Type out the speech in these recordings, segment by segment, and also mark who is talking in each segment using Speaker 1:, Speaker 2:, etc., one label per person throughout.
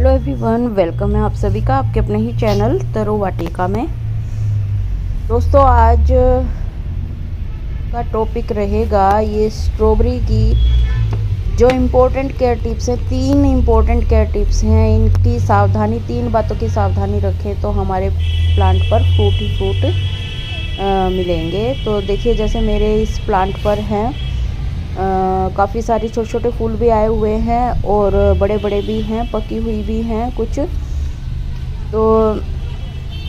Speaker 1: Hello everyone, welcome है आप सभी का आपके अपने ही चैनल तरो वाटिका में। दोस्तों, आज का टॉपिक रहेगा ये स्ट्रॉबेरी की जो इम्पोर्टेंट केयर टिप्स हैं। 3 इम्पोर्टेंट केयर टिप्स हैं, इनकी सावधानी, 3 बातों की सावधानी रखें तो हमारे प्लांट पर फ्रूट ही फ्रूट मिलेंगे। तो देखिए, जैसे मेरे इस प्लांट पर हैं काफ़ी सारे छोटे छोटे फूल भी आए हुए हैं और बड़े बड़े भी हैं, पकी हुई भी हैं कुछ। तो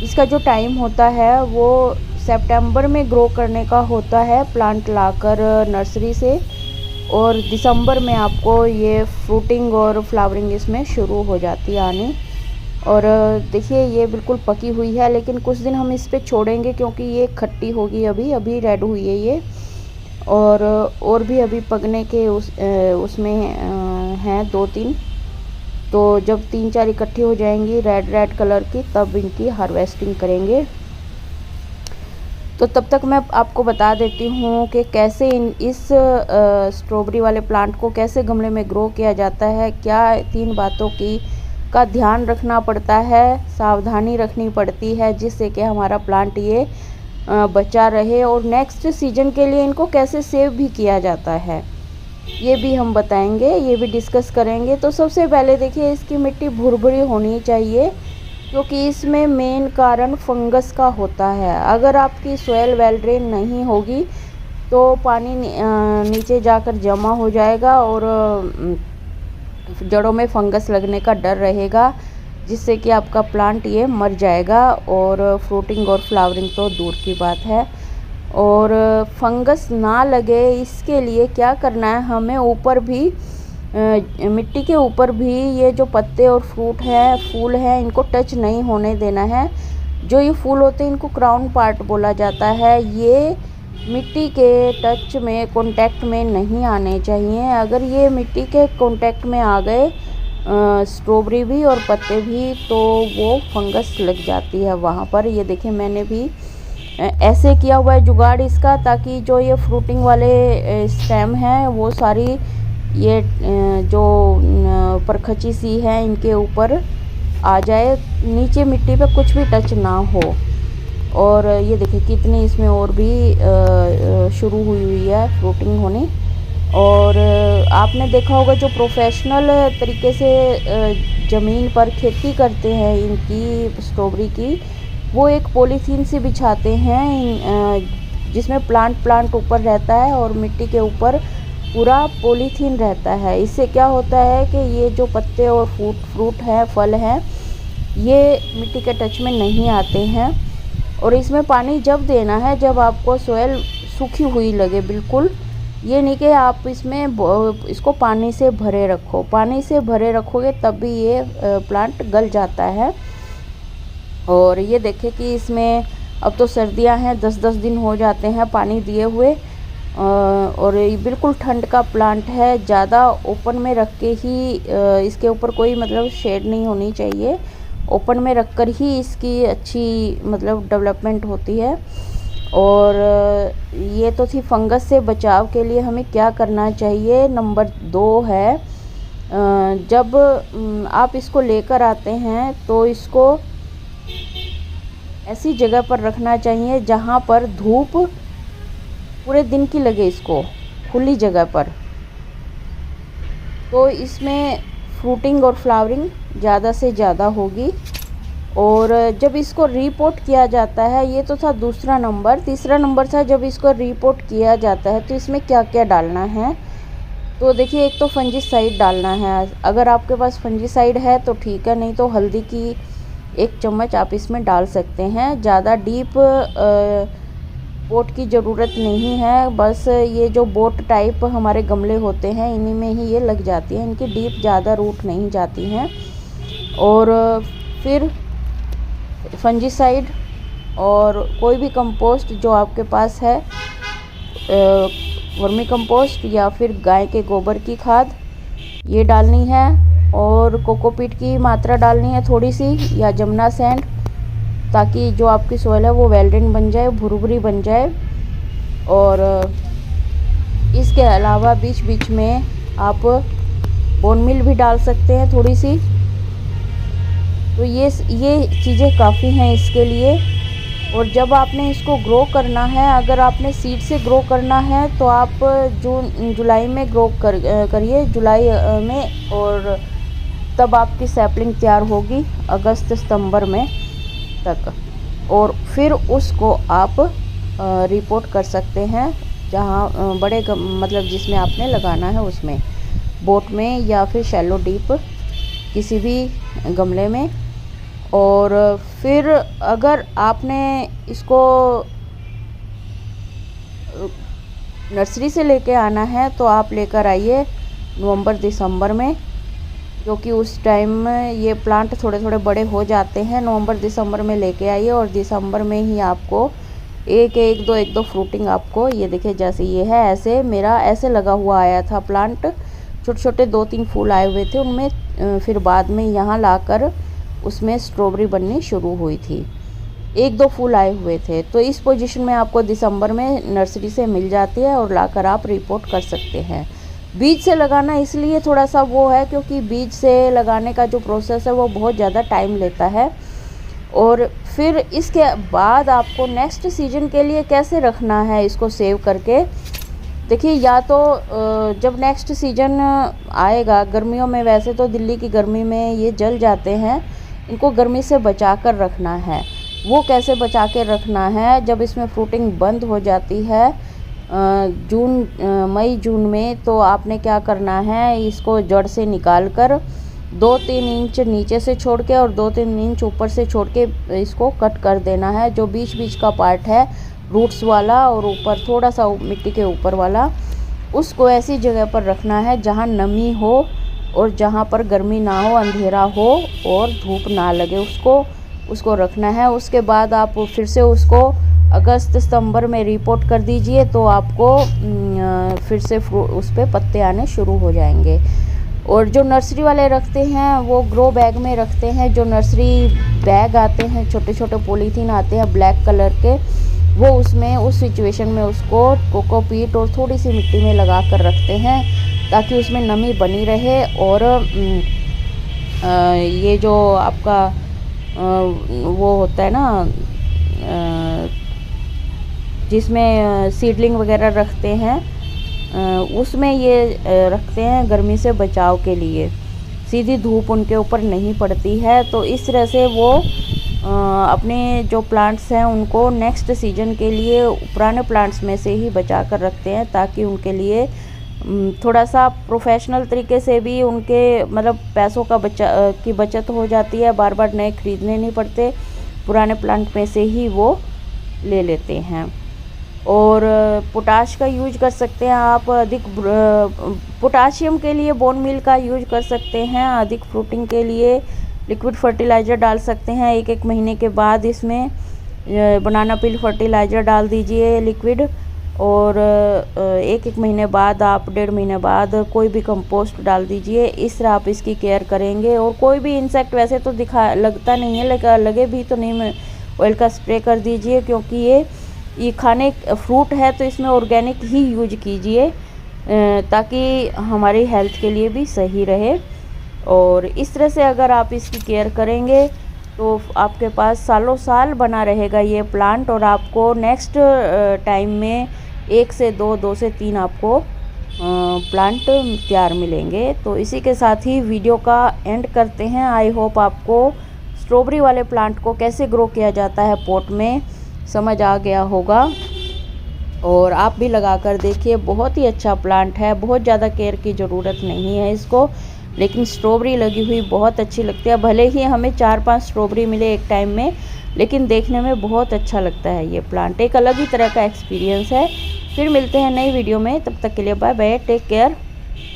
Speaker 1: इसका जो टाइम होता है वो सितंबर में ग्रो करने का होता है, प्लांट लाकर नर्सरी से, और दिसंबर में आपको ये फ्रूटिंग और फ्लावरिंग इसमें शुरू हो जाती है आनी। और देखिए, ये बिल्कुल पकी हुई है, लेकिन कुछ दिन हम इस पे छोड़ेंगे क्योंकि ये खट्टी होगी। अभी रेड हुई है ये, और भी अभी पकने के उसमें हैं 2-3। तो जब 3-4 इकट्ठी हो जाएंगी रेड कलर की, तब इनकी हार्वेस्टिंग करेंगे। तो तब तक मैं आपको बता देती हूँ कि कैसे इस स्ट्रॉबेरी वाले प्लांट को कैसे गमले में ग्रो किया जाता है, क्या 3 बातों का ध्यान रखना पड़ता है, सावधानी रखनी पड़ती है, जिससे कि हमारा प्लांट ये बचा रहे, और नेक्स्ट सीजन के लिए इनको कैसे सेव भी किया जाता है, ये भी हम बताएंगे, ये भी डिस्कस करेंगे। तो सबसे पहले देखिए, इसकी मिट्टी भुरभुरी होनी चाहिए, क्योंकि इसमें मेन कारण फंगस का होता है। अगर आपकी सॉइल वेल ड्रेन नहीं होगी तो पानी नीचे जाकर जमा हो जाएगा और जड़ों में फंगस लगने का डर रहेगा, जिससे कि आपका प्लांट ये मर जाएगा, और फ्रूटिंग और फ्लावरिंग तो दूर की बात है। और फंगस ना लगे इसके लिए क्या करना है, हमें ऊपर भी मिट्टी के ऊपर भी ये जो पत्ते और फूल हैं, इनको टच नहीं होने देना है। जो ये फूल होते हैं इनको क्राउन पार्ट बोला जाता है, ये मिट्टी के टच में, कांटेक्ट में नहीं आने चाहिए। अगर ये मिट्टी के कांटेक्ट में आ गए स्ट्रॉबेरी भी और पत्ते भी, तो वो फंगस लग जाती है वहाँ पर। ये देखिए, मैंने भी ऐसे किया हुआ है जुगाड़ इसका, ताकि जो ये फ्रूटिंग वाले स्टेम हैं वो सारी ये जो परखची सी है इनके ऊपर आ जाए, नीचे मिट्टी पे कुछ भी टच ना हो। और ये देखिए कितनी इसमें और भी शुरू हुई है फ्रूटिंग होनी। और आपने देखा होगा जो प्रोफेशनल तरीके से ज़मीन पर खेती करते हैं इनकी स्ट्रॉबेरी की, वो एक पॉलीथीन से बिछाते हैं जिसमें प्लांट ऊपर रहता है और मिट्टी के ऊपर पूरा पॉलीथीन रहता है। इससे क्या होता है कि ये जो पत्ते और फ्रूट है, फल हैं, ये मिट्टी के टच में नहीं आते हैं। और इसमें पानी जब देना है जब आपको सॉइल सूखी हुई लगे बिल्कुल, ये नहीं कि आप इसको पानी से भरे रखो। पानी से भरे रखोगे तब भी ये प्लांट गल जाता है। और ये देखें कि इसमें अब तो सर्दियां हैं, 10-10 दिन हो जाते हैं पानी दिए हुए, और ये बिल्कुल ठंड का प्लांट है। ज़्यादा ओपन में रख के ही इसके ऊपर कोई मतलब शेड नहीं होनी चाहिए, ओपन में रखकर ही इसकी अच्छी मतलब डेवलपमेंट होती है। और ये तो थी फंगस से बचाव के लिए हमें क्या करना चाहिए। नंबर 2 है, जब आप इसको लेकर आते हैं तो इसको ऐसी जगह पर रखना चाहिए जहाँ पर धूप पूरे दिन की लगे, इसको खुली जगह पर। तो इसमें फ्रूटिंग और फ्लावरिंग ज़्यादा से ज़्यादा होगी। और जब इसको रीपोर्ट किया जाता है, ये तो था दूसरा नंबर। तीसरा नंबर था, जब इसको रीपोर्ट किया जाता है तो इसमें क्या क्या डालना है। तो देखिए, एक तो फंजीसाइड डालना है। अगर आपके पास फंजीसाइड है तो ठीक है, नहीं तो हल्दी की 1 चम्मच आप इसमें डाल सकते हैं। ज़्यादा डीप पोट की ज़रूरत नहीं है, बस ये जो बोट टाइप हमारे गमले होते हैं इन्हीं में ही ये लग जाती है, इनकी डीप ज़्यादा रूट नहीं जाती हैं। और फिर फंजीसाइड और कोई भी कंपोस्ट जो आपके पास है, वर्मी कंपोस्ट या फिर गाय के गोबर की खाद, ये डालनी है। और कोकोपीट की मात्रा डालनी है थोड़ी सी, या जमुना सैंड, ताकि जो आपकी सॉइल है वो वेल्डेन बन जाए, भुरभुरी बन जाए। और इसके अलावा बीच बीच में आप बोन मिल भी डाल सकते हैं थोड़ी सी। तो ये चीज़ें काफ़ी हैं इसके लिए। और जब आपने इसको ग्रो करना है, अगर आपने सीड से ग्रो करना है तो आप जुलाई में ग्रो करिए, जुलाई में, और तब आपकी सैपलिंग तैयार होगी अगस्त सितंबर में तक। और फिर उसको आप रिपोर्ट कर सकते हैं जहाँ बड़े मतलब जिसमें आपने लगाना है उसमें, बोट में या फिर शैलो डीप किसी भी गमले में। और फिर अगर आपने इसको नर्सरी से लेके आना है तो आप लेकर आइए नवंबर दिसंबर में, क्योंकि उस टाइम ये प्लांट थोड़े थोड़े बड़े हो जाते हैं। नवंबर दिसंबर में लेके आइए और दिसंबर में ही आपको एक दो फ्रूटिंग आपको, ये देखिए जैसे ये है, ऐसे मेरा ऐसे लगा हुआ आया था प्लांट, छोटे छोटे 2-3 फूल आए हुए थे उनमें। फिर बाद में यहाँ लाकर उसमें स्ट्रॉबेरी बननी शुरू हुई थी, 1-2 फूल आए हुए थे। तो इस पोजीशन में आपको दिसंबर में नर्सरी से मिल जाती है और लाकर आप रिपोर्ट कर सकते हैं। बीज से लगाना इसलिए थोड़ा सा वो है क्योंकि बीज से लगाने का जो प्रोसेस है वो बहुत ज़्यादा टाइम लेता है। और फिर इसके बाद आपको नेक्स्ट सीजन के लिए कैसे रखना है इसको सेव करके, देखिए या तो जब नेक्स्ट सीजन आएगा गर्मियों में, वैसे तो दिल्ली की गर्मी में ये जल जाते हैं, इनको गर्मी से बचा कर रखना है। वो कैसे बचा के रखना है, जब इसमें फ्रूटिंग बंद हो जाती है मई जून में, तो आपने क्या करना है, इसको जड़ से निकाल कर 2-3 इंच नीचे से छोड़ के और 2-3 इंच ऊपर से छोड़ के इसको कट कर देना है। जो बीच बीच का पार्ट है रूट्स वाला और ऊपर थोड़ा सा मिट्टी के ऊपर वाला, उसको ऐसी जगह पर रखना है जहाँ नमी हो और जहाँ पर गर्मी ना हो, अंधेरा हो और धूप ना लगे, उसको रखना है। उसके बाद आप फिर से उसको अगस्त सितंबर में रिपोर्ट कर दीजिए तो आपको फिर से उस पर पत्ते आने शुरू हो जाएंगे। और जो नर्सरी वाले रखते हैं वो ग्रो बैग में रखते हैं। जो नर्सरी बैग आते हैं, छोटे छोटे पॉलीथीन आते हैं ब्लैक कलर के, वो उसमें उस सिचुएशन में उसको कोकोपीट और थोड़ी सी मिट्टी में लगा कर रखते हैं ताकि उसमें नमी बनी रहे। और ये जो आपका वो होता है ना जिसमें सीडलिंग वगैरह रखते हैं, उसमें ये रखते हैं गर्मी से बचाव के लिए, सीधी धूप उनके ऊपर नहीं पड़ती है। तो इस तरह से वो अपने जो प्लांट्स हैं उनको नेक्स्ट सीजन के लिए पुराने प्लांट्स में से ही बचा कर रखते हैं ताकि उनके लिए थोड़ा सा प्रोफेशनल तरीके से भी उनके मतलब पैसों की बचत हो जाती है, बार बार नए खरीदने नहीं पड़ते, पुराने प्लांट में से ही वो ले लेते हैं। और पोटाश का यूज कर सकते हैं आप, अधिक पोटाशियम के लिए बोन मील का यूज कर सकते हैं, अधिक फ्रूटिंग के लिए लिक्विड फर्टिलाइज़र डाल सकते हैं। 1-1 महीने के बाद इसमें बनाना पील फर्टिलाइज़र डाल दीजिए लिक्विड, और 1-1 महीने बाद आप 1.5 महीने बाद कोई भी कंपोस्ट डाल दीजिए। इस तरह आप इसकी केयर करेंगे। और कोई भी इंसेक्ट वैसे तो लगता नहीं है, लेकिन लगे भी तो नहीं, ऑयल का स्प्रे कर दीजिए, क्योंकि ये खाने फ्रूट है तो इसमें ऑर्गेनिक ही यूज कीजिए ताकि हमारी हेल्थ के लिए भी सही रहे। और इस तरह से अगर आप इसकी केयर करेंगे तो आपके पास सालों साल बना रहेगा ये प्लांट, और आपको नेक्स्ट टाइम में 1 से 2 से 3 आपको प्लांट तैयार मिलेंगे। तो इसी के साथ ही वीडियो का एंड करते हैं। आई होप आपको स्ट्रॉबेरी वाले प्लांट को कैसे ग्रो किया जाता है पॉट में समझ आ गया होगा, और आप भी लगा कर देखिए। बहुत ही अच्छा प्लांट है, बहुत ज़्यादा केयर की ज़रूरत नहीं है इसको, लेकिन स्ट्रॉबेरी लगी हुई बहुत अच्छी लगती है। भले ही हमें 4-5 स्ट्रॉबेरी मिले एक टाइम में, लेकिन देखने में बहुत अच्छा लगता है ये प्लांट, एक अलग ही तरह का एक्सपीरियंस है। फिर मिलते हैं नई वीडियो में, तब तक के लिए बाय बाय, टेक केयर।